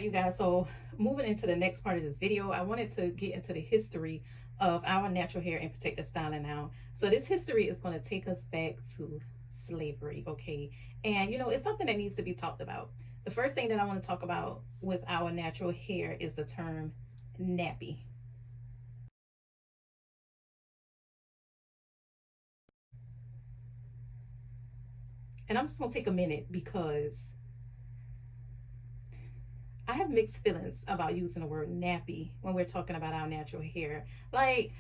right, you guys, so moving into the next part of this video, I wanted to get into the history of our natural hair and protective styling now. So this history is going to take us back to slavery, okay? And it's something that needs to be talked about. The first thing that I want to talk about with our natural hair is the term nappy. And I'm just going to take a minute because I have mixed feelings about using the word nappy when we're talking about our natural hair. Like,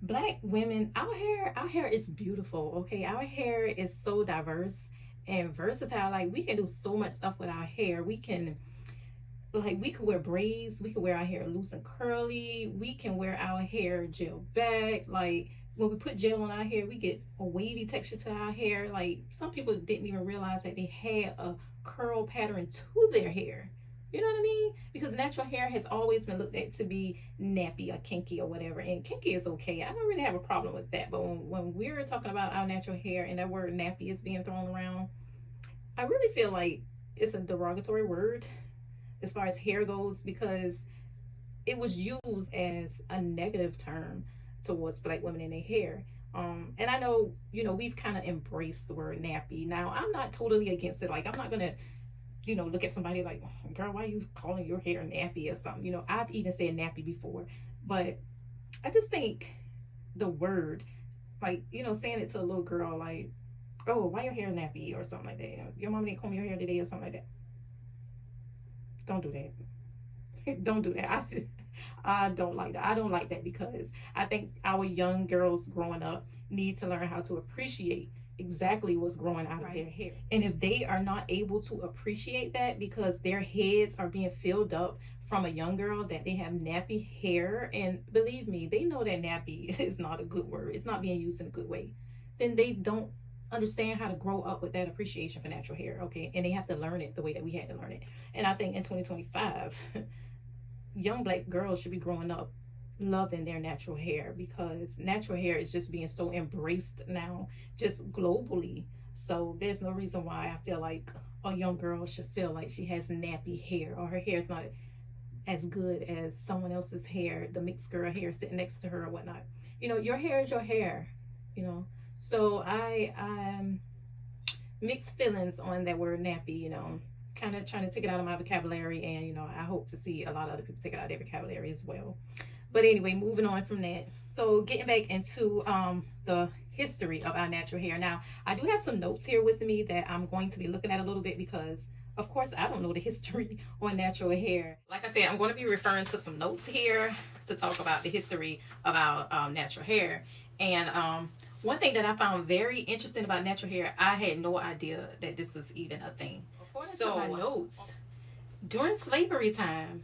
black women, our hair is beautiful, okay? Our hair is so diverse and versatile. Like, we can do so much stuff with our hair. We could wear braids, we could wear our hair loose and curly, we can wear our hair gel back. Like, when we put gel on our hair, we get a wavy texture to our hair. Like, some people didn't even realize that they had a curl pattern to their hair. You know what I mean? Because natural hair has always been looked at to be nappy or kinky or whatever. And kinky is okay. I don't really have a problem with that. But when we're talking about our natural hair and that word nappy is being thrown around, I really feel like it's a derogatory word as far as hair goes, because it was used as a negative term towards black women and their hair. And I know, we've kind of embraced the word nappy. Now, I'm not totally against it. Like, I'm not going to look at somebody like, girl, why are you calling your hair nappy or something? I've even said nappy before, but I just think the word, like, saying it to a little girl, like, oh, why your hair nappy or something like that. Your mom didn't comb your hair today or something like that. Don't do that. Don't do that. I don't like that. I don't like that because I think our young girls growing up need to learn how to appreciate exactly what's growing out of their hair. And if they are not able to appreciate that because their heads are being filled up from a young girl that they have nappy hair, and believe me, they know that nappy is not a good word, it's not being used in a good way, then they don't understand how to grow up with that appreciation for natural hair, okay? And they have to learn it the way that we had to learn it. And I think in 2025, young black girls should be growing up loving their natural hair, because natural hair is just being so embraced now, just globally. So there's no reason why I feel like a young girl should feel like she has nappy hair or her hair is not as good as someone else's hair, the mixed girl hair sitting next to her or whatnot. Your hair is your hair, so I'm mixed feelings on that word nappy, kind of trying to take it out of my vocabulary, and I hope to see a lot of other people take it out of their vocabulary as well. But anyway, moving on from that, so getting back into the history of our natural hair. Now, I do have some notes here with me that I'm going to be looking at a little bit, because of course I don't know the history on natural hair. Like I said, I'm going to be referring to some notes here to talk about the history of our natural hair. And one thing that I found very interesting about natural hair, I had no idea that this was even a thing. So my notes, during slavery time,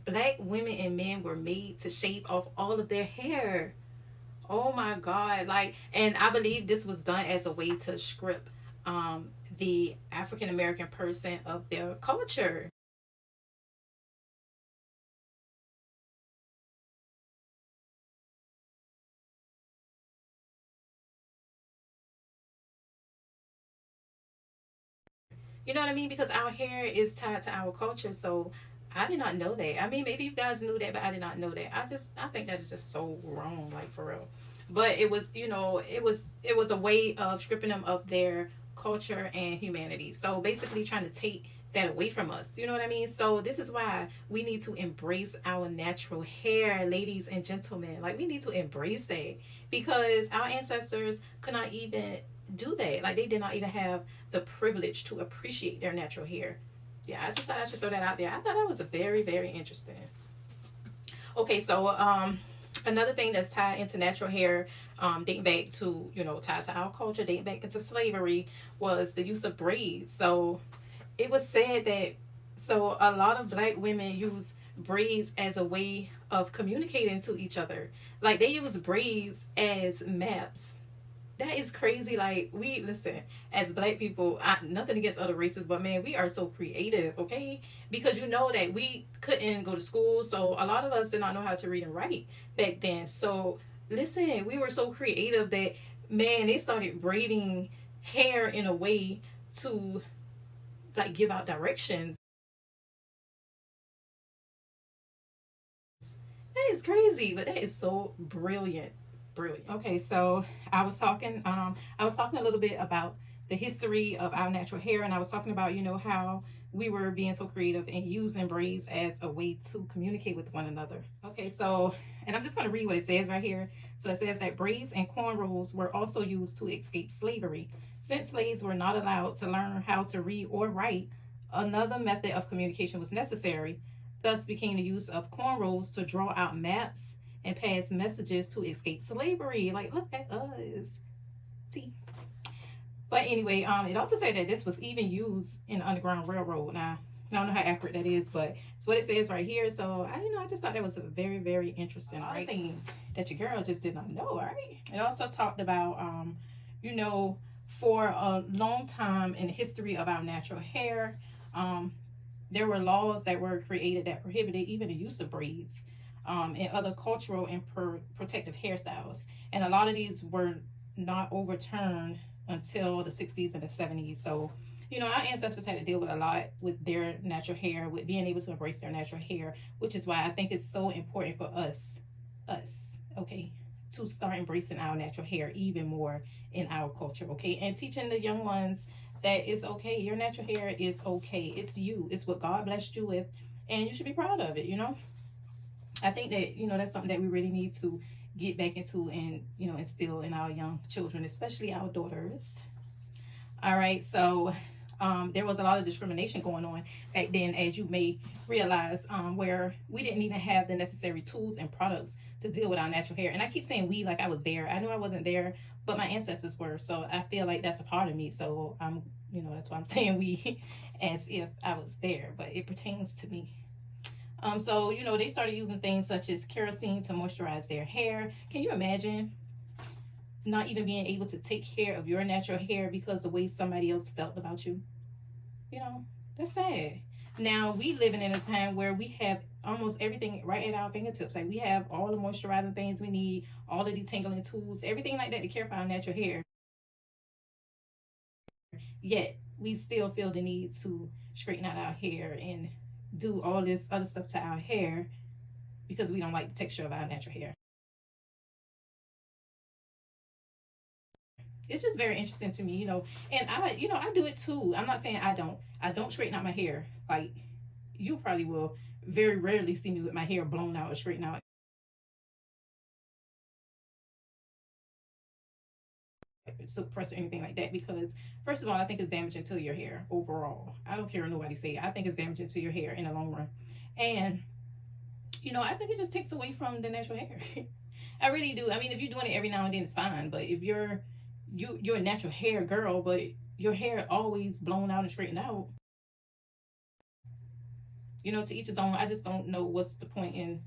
black women and men were made to shave off all of their hair. Oh my God. Like, and I believe this was done as a way to strip the African American person of their culture. You know what I mean? Because our hair is tied to our culture. So I did not know that. I mean, maybe you guys knew that, but I did not know that. I think that is just so wrong, like, for real. But it was, it was a way of stripping them of their culture and humanity. So basically trying to take that away from us. You know what I mean? So this is why we need to embrace our natural hair, ladies and gentlemen. Like, we need to embrace that, because our ancestors could not even do that. Like, they did not even have the privilege to appreciate their natural hair. Yeah, I just thought I should throw that out there. I thought that was a very, very interesting. Okay, so another thing that's tied into natural hair, dating back to, ties to our culture, dating back into slavery, was the use of braids. So it was said that, so a lot of black women use braids as a way of communicating to each other. Like, they use braids as maps. That is crazy. Like, we listen, as black people, nothing against other races, but man, we are so creative, okay? Because that we couldn't go to school, so a lot of us did not know how to read and write back then. So listen, we were so creative that, man, they started braiding hair in a way to, like, give out directions. That is crazy, but that is so brilliant. Brilliant. Okay, so I was talking a little bit about the history of our natural hair, and I was talking about, you know, how we were being so creative and using braids as a way to communicate with one another. Okay, so, and I'm just going to read what it says right here. So it says that braids and cornrows were also used to escape slavery. Since slaves were not allowed to learn how to read or write, another method of communication was necessary. Thus became the use of cornrows to draw out maps and pass messages to escape slavery. Like, look at us. See? But anyway, it also said that this was even used in the Underground Railroad. Now, I don't know how accurate that is, but it's what it says right here. So, I just thought that was a very, very interesting, right? Things that your girl just did not know, right? It also talked about, you know, for a long time in the history of our natural hair, there were laws that were created that prohibited even the use of braids and other cultural and protective hairstyles. And a lot of these were not overturned until the 60s and the 70s. So, you know, our ancestors had to deal with a lot with their natural hair, with being able to embrace their natural hair, which is why I think it's so important for us, okay, to start embracing our natural hair even more in our culture, okay, and teaching the young ones that it's okay. Your natural hair is okay. It's you. It's what God blessed you with, and you should be proud of it, you know. I think that, you know, that's something that we really need to get back into and, you know, instill in our young children, especially our daughters. All right, so there was a lot of discrimination going on back then, as you may realize, where we didn't even have the necessary tools and products to deal with our natural hair. And I keep saying we, like I was there. I know I wasn't there, but my ancestors were. So I feel like that's a part of me. So you know, that's why I'm saying we, as if I was there, but it pertains to me. So, you know, they started using things such as kerosene to moisturize their hair. Can you imagine not even being able to take care of your natural hair because the way somebody else felt about you? You know, that's sad. Now, we living in a time where we have almost everything right at our fingertips. Like, we have all the moisturizing things we need, all the detangling tools, everything like that to care for our natural hair. Yet, we still feel the need to straighten out our hair and do all this other stuff to our hair because we don't like the texture of our natural hair. It's just very interesting to me, you know, and I do it too. I'm not saying I don't straighten out my hair. Like, you probably will very rarely see me with my hair blown out or straightened out, suppress or anything like that, because first of all, I think it's damaging to your hair overall. I don't care what nobody say. I think it's damaging to your hair in the long run. And, you know, I think it just takes away from the natural hair. I really do. I mean, if you're doing it every now and then, it's fine. But if you're a natural hair girl, but your hair always blown out and straightened out, you know, to each his own. I just don't know what's the point in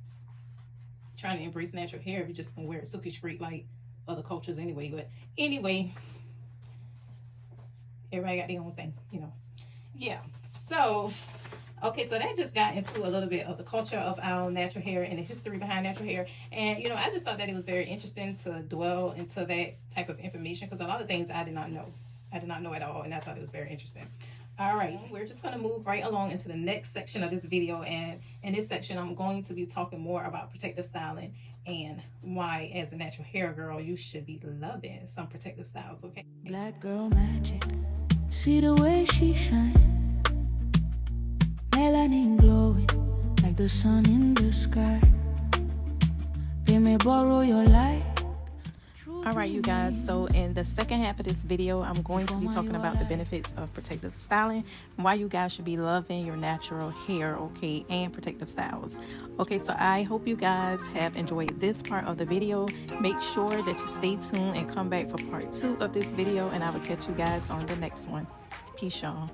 trying to embrace natural hair if you're just gonna wear it silky straight like other cultures anyway. But anyway, everybody got their own thing, you know. Yeah. So, okay, so that just got into a little bit of the culture of our natural hair and the history behind natural hair. And, you know, I just thought that it was very interesting to dwell into that type of information because a lot of things I did not know. I did not know at all, and I thought it was very interesting. All right, we're just going to move right along into the next section of this video. And in this section, I'm going to be talking more about protective styling and why, as a natural hair girl, you should be loving some protective styles, okay? Black girl magic, see the way she shine, melanin glowing like the sun in the sky. They may borrow your light. All right, you guys, so in the second half of this video, I'm going to be talking about the benefits of protective styling, why you guys should be loving your natural hair, okay, and protective styles. Okay, so I hope you guys have enjoyed this part of the video. Make sure that you stay tuned and come back for part 2 of this video, and I will catch you guys on the next one. Peace, y'all.